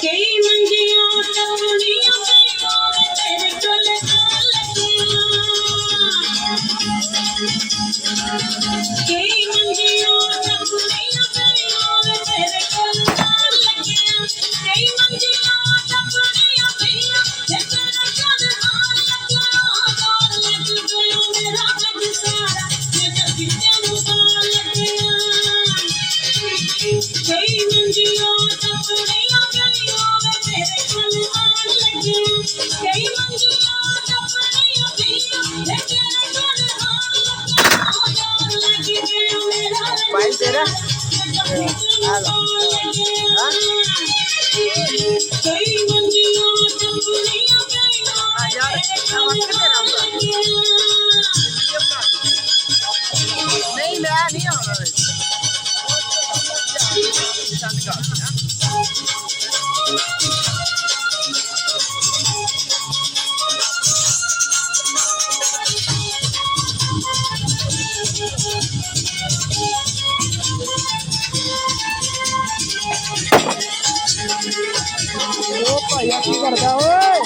कई मंजियां टपड़ियां तेरे गल कई मंजियां टपड़ियां तेरे गल लगियां कई मंजियां टपड़ियां तेरे गल लगियां लग गयो मेरा रब सारा जग तेनू लगियां कई मंजियां टपड़ियां तेरे गल लगियां कई मंजियां टपड़ियां तेरे गल लग गयो मेरा मोबाइल तेरा कई मंजियां टपड़ियां नहीं मैं नहीं आना ओ भैया की करदा ओए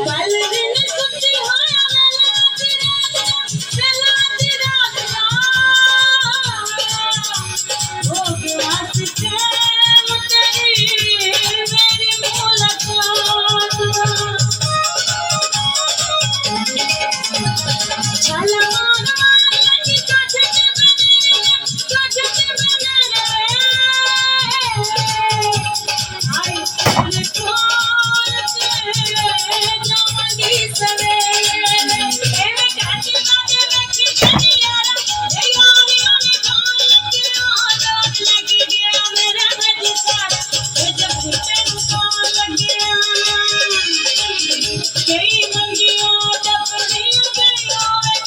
कल दिन सुती होया वेला रात ओ वास के तेरी मेरी मुलाकात चला लगी काटे आई तेरे कोल जामगी सवेरे एवे काटे काटे बैठी जनी यारा ए यारियों ने कौन लगिया लगी गया मेरा रब सारा ए जब तेनू कौन लगिया कई मंजियां टपड़ियां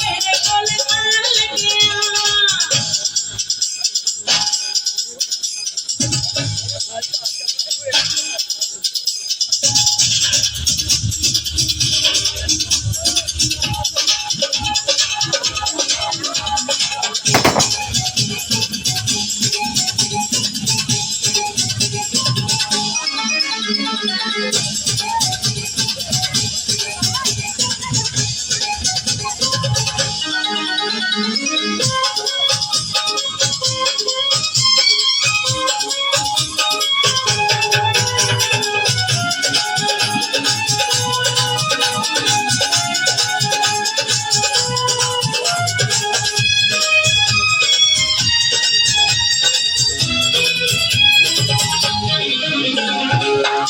तेरे कोल लगिया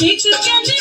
एक कहने